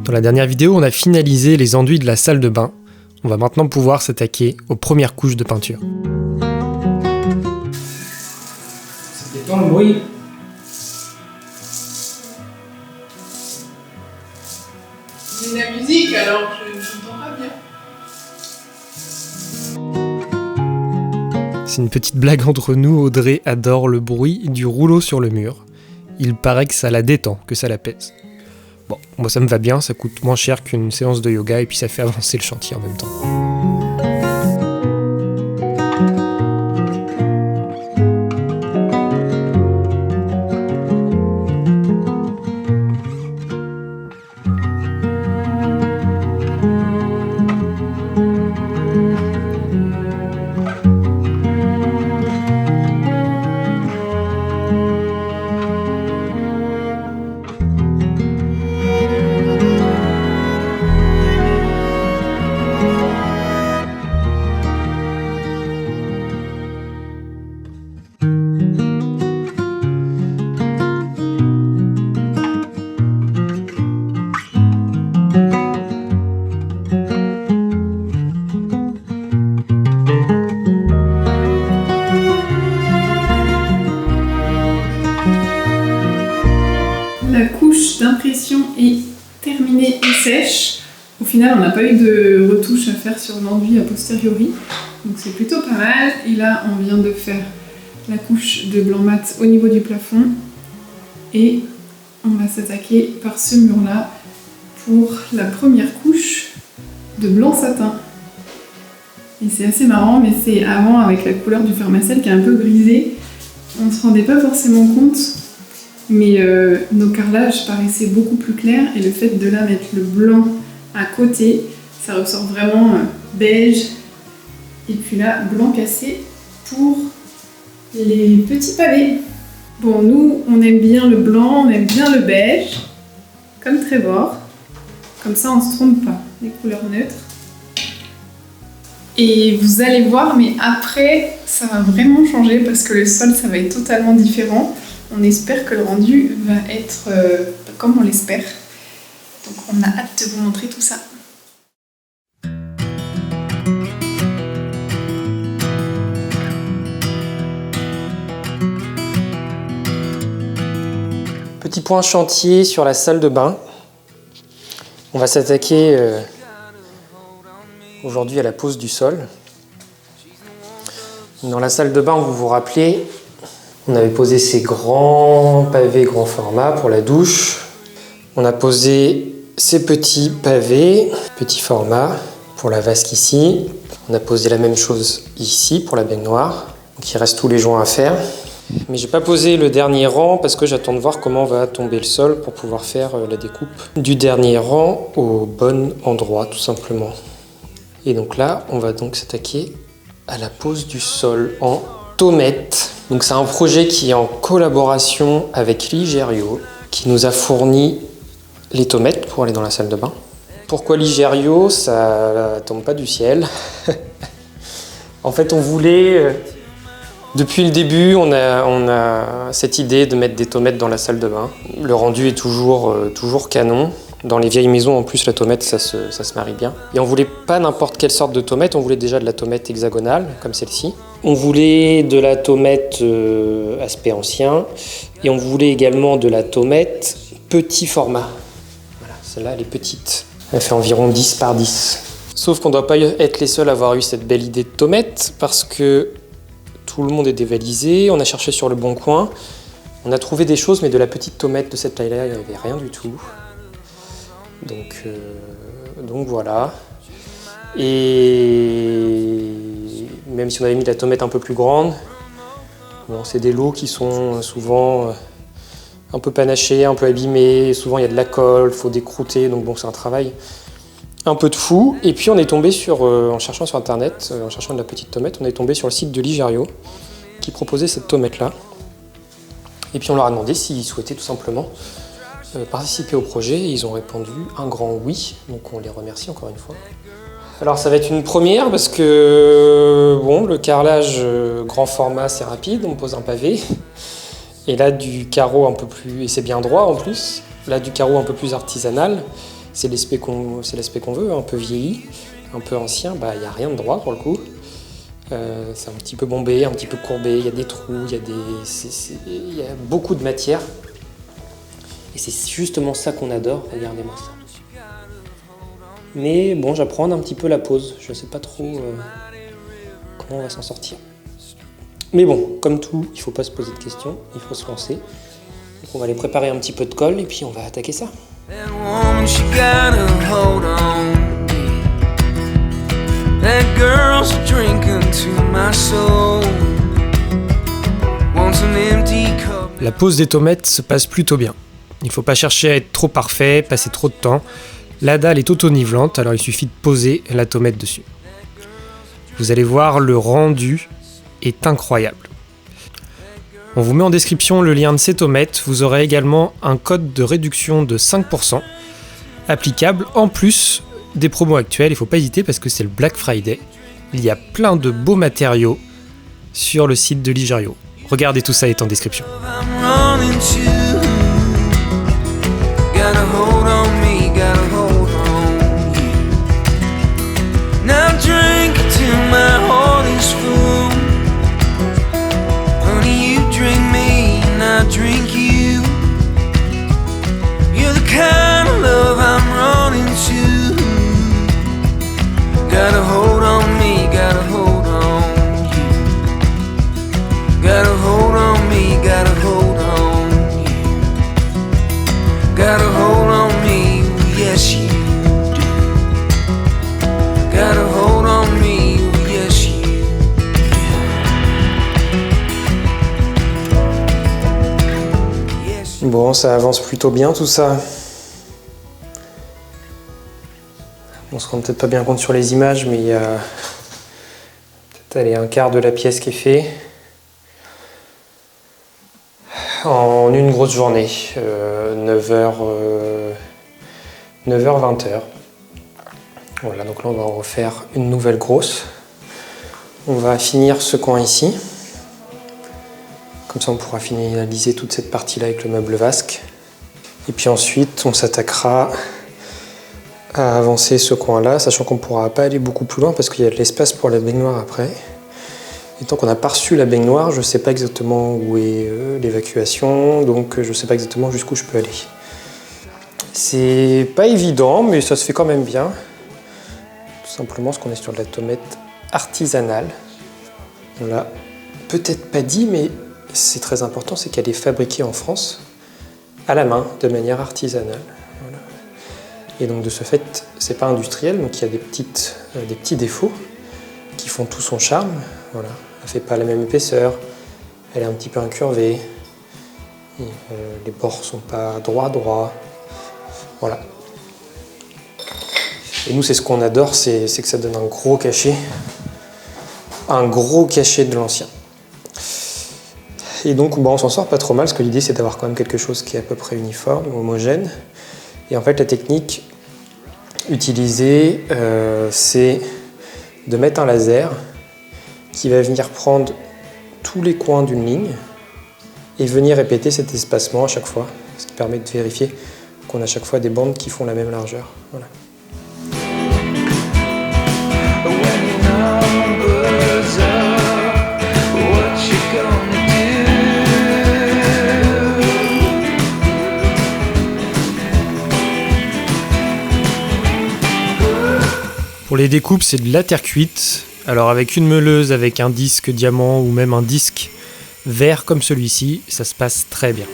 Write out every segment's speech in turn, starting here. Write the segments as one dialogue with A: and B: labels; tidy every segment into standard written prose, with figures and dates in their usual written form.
A: Dans la dernière vidéo, on a finalisé les enduits de la salle de bain. On va maintenant pouvoir s'attaquer aux premières couches de peinture.
B: Ça détend le bruit.
C: C'est de la musique, alors je n'entends pas bien.
A: C'est une petite blague entre nous, Audrey adore le bruit du rouleau sur le mur. Il paraît que ça la détend, que ça l'apaise. Bon, moi ça me va bien, ça coûte moins cher qu'une séance de yoga et puis ça fait avancer le chantier en même temps.
C: La couche d'impression est terminée et sèche. Au final, on n'a pas eu de retouche à faire sur l'enduit a posteriori. Donc c'est plutôt pas mal. Et là, on vient de faire la couche de blanc mat au niveau du plafond. Et on va s'attaquer par ce mur-là pour la première couche de blanc satin. Et c'est assez marrant, mais c'est avant avec la couleur du Fermacell qui est un peu grisée. On ne se rendait pas forcément compte. Mais nos carrelages paraissaient beaucoup plus clairs et le fait de là mettre le blanc à côté, ça ressort vraiment beige. Et puis là, blanc cassé pour les petits pavés. Bon, nous, on aime bien le blanc, on aime bien le beige, comme Trevor. Comme ça, on ne se trompe pas, les couleurs neutres. Et vous allez voir, mais après, ça va vraiment changer parce que le sol, ça va être totalement différent. On espère que le rendu va être comme on l'espère. Donc on a hâte de vous montrer tout ça.
A: Petit point chantier sur la salle de bain. On va s'attaquer aujourd'hui à la pose du sol. Dans la salle de bain, vous vous rappelez, on avait posé ces grands pavés grand format pour la douche. On a posé ces petits pavés, petit format, pour la vasque ici. On a posé la même chose ici pour la baignoire. Donc il reste tous les joints à faire. Mais j'ai pas posé le dernier rang parce que j'attends de voir comment va tomber le sol pour pouvoir faire la découpe du dernier rang au bon endroit, tout simplement. Et donc là, on va donc s'attaquer à la pose du sol en tomette. Donc c'est un projet qui est en collaboration avec Ligerio, qui nous a fourni les tommettes pour aller dans la salle de bain. Pourquoi Ligerio? Ça tombe pas du ciel. En fait, on voulait... Depuis le début, on a cette idée de mettre des tommettes dans la salle de bain. Le rendu est toujours canon. Dans les vieilles maisons, en plus, la tomette, ça se marie bien. Et on voulait pas n'importe quelle sorte de tomette, on voulait déjà de la tomette hexagonale, comme celle-ci. On voulait de la tomette aspect ancien, et on voulait également de la tomette petit format. Voilà, celle-là, elle est petite. Elle fait environ 10 par 10. Sauf qu'on ne doit pas être les seuls à avoir eu cette belle idée de tomette, parce que tout le monde est dévalisé, on a cherché sur le bon coin. On a trouvé des choses, mais de la petite tomette de cette taille-là, il n'y avait rien du tout. Donc voilà. Et même si on avait mis de la tomette un peu plus grande, bon, c'est des lots qui sont souvent un peu panachés, un peu abîmés. Souvent il y a de la colle, il faut décrouter, donc bon, c'est un travail un peu de fou. Et puis on est tombé sur, en cherchant sur internet, en cherchant de la petite tomette, on est tombé sur le site de Ligerio qui proposait cette tomette-là. Et puis on leur a demandé s'ils souhaitaient tout simplement participer au projet et ils ont répondu un grand oui, donc on les remercie encore une fois. Alors ça va être une première parce que bon, le carrelage grand format c'est rapide, on pose un pavé et là du carreau un peu plus, et c'est bien droit en plus, là du carreau un peu plus artisanal, c'est l'aspect qu'on veut, un peu vieilli, un peu ancien. Il n'y a rien de droit pour le coup. C'est un petit peu bombé, un petit peu courbé, il y a des trous, il y a beaucoup de matière. Et c'est justement ça qu'on adore, regardez-moi ça. Mais bon, j'apprends un petit peu la pose, je ne sais pas trop comment on va s'en sortir. Mais bon, comme tout, il ne faut pas se poser de questions, il faut se lancer. Donc on va aller préparer un petit peu de colle et puis on va attaquer ça. La pose des tomates se passe plutôt bien. Il ne faut pas chercher à être trop parfait, passer trop de temps. La dalle est auto-nivelante, alors il suffit de poser la tomate dessus. Vous allez voir, le rendu est incroyable. On vous met en description le lien de ces tomates. Vous aurez également un code de réduction de 5% applicable en plus des promos actuels. Il ne faut pas hésiter parce que c'est le Black Friday. Il y a plein de beaux matériaux sur le site de Ligerio. Regardez, tout ça est en description.
D: Drink you. You're the kind of love I'm running to. Gotta hold on me, gotta hold on you. Gotta hold on me, gotta hold on you. Gotta hold on me, yes you do. Gotta hold on me, yes you do.
A: Bon, ça avance plutôt bien tout ça. On se rend peut-être pas bien compte sur les images, mais il y a peut-être un quart de la pièce qui est fait en une grosse journée, 9h, 20h. Voilà, donc là on va en refaire une nouvelle grosse. On va finir ce coin ici. Comme ça, on pourra finaliser toute cette partie-là avec le meuble vasque. Et puis ensuite, on s'attaquera à avancer ce coin-là, sachant qu'on ne pourra pas aller beaucoup plus loin parce qu'il y a de l'espace pour la baignoire après. Et tant qu'on n'a pas reçu la baignoire, je ne sais pas exactement où est l'évacuation, donc je ne sais pas exactement jusqu'où je peux aller. C'est pas évident, mais ça se fait quand même bien. Tout simplement parce qu'on est sur de la tomate artisanale. On l'a peut-être pas dit, mais c'est très important, c'est qu'elle est fabriquée en France, à la main, de manière artisanale. Voilà. Et donc de ce fait, c'est pas industriel, donc il y a des petits défauts qui font tout son charme. Voilà. Elle fait pas la même épaisseur, elle est un petit peu incurvée, et, les bords sont pas droits. Voilà. Et nous, c'est ce qu'on adore, c'est que ça donne un gros cachet de l'ancien. Et donc on s'en sort pas trop mal, parce que l'idée c'est d'avoir quand même quelque chose qui est à peu près uniforme, homogène. Et en fait la technique utilisée c'est de mettre un laser qui va venir prendre tous les coins d'une ligne et venir répéter cet espacement à chaque fois, ce qui permet de vérifier qu'on a à chaque fois des bandes qui font la même largeur. Voilà. Pour les découpes, c'est de la terre cuite. Alors avec une meuleuse, avec un disque diamant ou même un disque vert comme celui-ci, ça se passe très bien.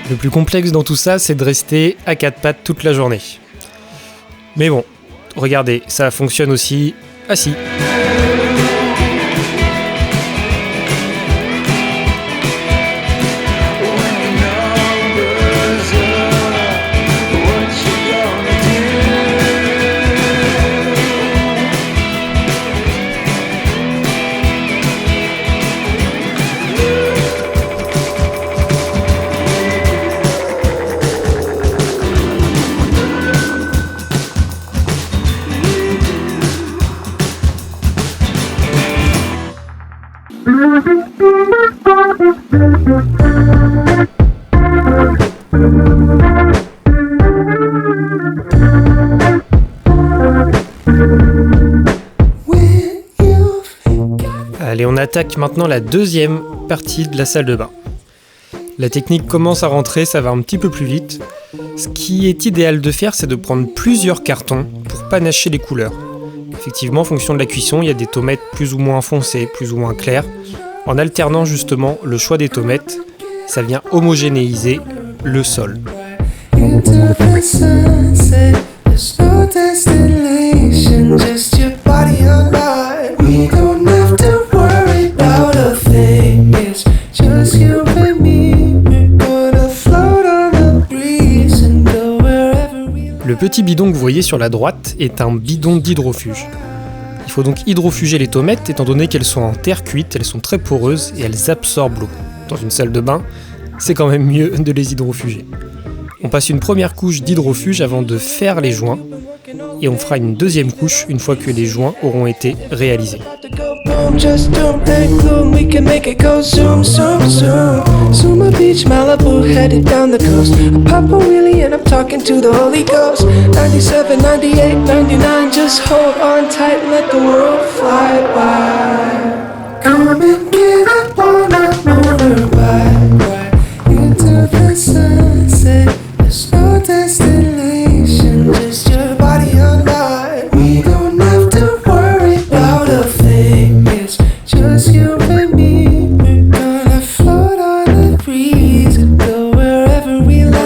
A: Le plus complexe dans tout ça, c'est de rester à quatre pattes toute la journée. Mais bon, regardez, ça fonctionne aussi assis. Allez, on attaque maintenant la deuxième partie de la salle de bain. La technique commence à rentrer, ça va un petit peu plus vite. Ce qui est idéal de faire, c'est de prendre plusieurs cartons pour panacher les couleurs. Effectivement, en fonction de la cuisson, il y a des tomates plus ou moins foncées, plus ou moins claires. En alternant justement le choix des tomates, ça vient homogénéiser le sol. Le petit bidon que vous voyez sur la droite est un bidon d'hydrofuge. Il faut donc hydrofuger les tomates étant donné qu'elles sont en terre cuite, elles sont très poreuses et elles absorbent l'eau. Dans une salle de bain, c'est quand même mieux de les hydrofuger. On passe une première couche d'hydrofuge avant de faire les joints et on fera une deuxième couche une fois que les joints auront été réalisés.
E: Just don't hang gloom, we can make it go zoom, zoom, zoom. Zuma Beach, Malibu, headed down the coast. I pop a wheelie and I'm talking to the Holy Ghost. 97, 98, 99, just hold on tight and let the world fly by. Come and get up on that motorbike, right into the sunset. There's no destination, just your body and mind. We don't have to worry about a thing. Just you and me, we're gonna float on the breeze and go wherever we like.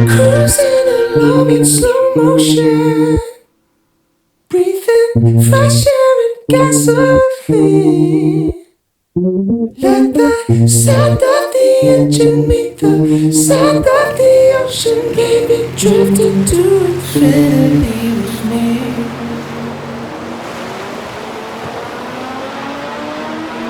E: Cruising along in slow motion, breathing fresh air and gasoline. Let the sound of the engine meet the sound of the ocean, baby, drift into infinity with me.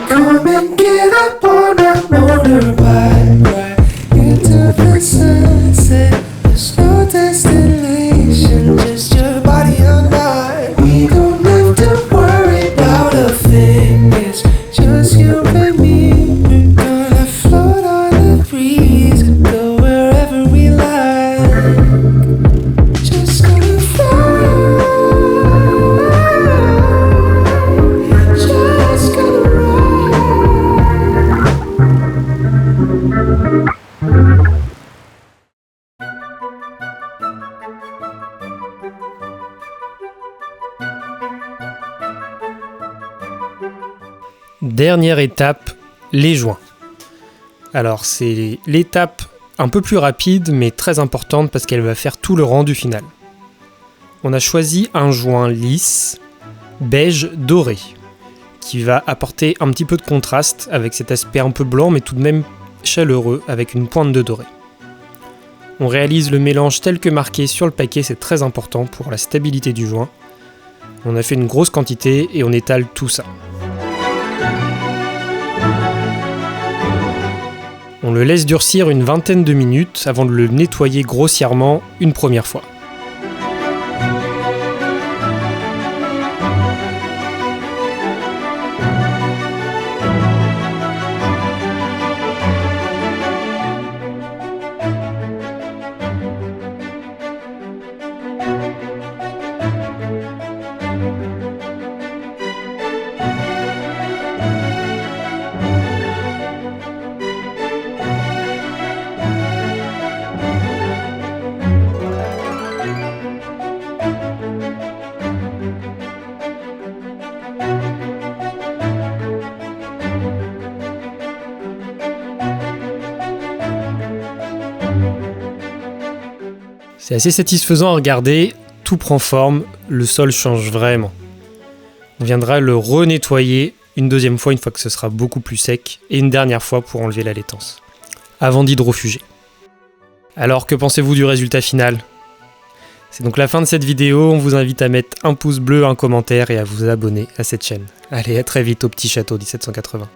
E: Come and get up on a motorbike, right into the sunset. There's no destination, just your body and mind. We don't have to worry about a thing. It's just you and me. We're gonna float on the breeze and go wherever we like. Just gonna fly. Just gonna ride.
A: Dernière étape, les joints. Alors c'est l'étape un peu plus rapide mais très importante parce qu'elle va faire tout le rendu final. On a choisi un joint lisse, beige doré, qui va apporter un petit peu de contraste avec cet aspect un peu blanc mais tout de même chaleureux avec une pointe de doré. On réalise le mélange tel que marqué sur le paquet, c'est très important pour la stabilité du joint. On a fait une grosse quantité et on étale tout ça. On le laisse durcir une vingtaine de minutes avant de le nettoyer grossièrement une première fois. C'est assez satisfaisant à regarder, tout prend forme, le sol change vraiment. On viendra le renettoyer une deuxième fois une fois que ce sera beaucoup plus sec et une dernière fois pour enlever la laitance, avant d'hydrofuger. Alors, que pensez-vous du résultat final? C'est donc la fin de cette vidéo, on vous invite à mettre un pouce bleu, un commentaire et à vous abonner à cette chaîne. Allez, à très vite au Petit Château 1780.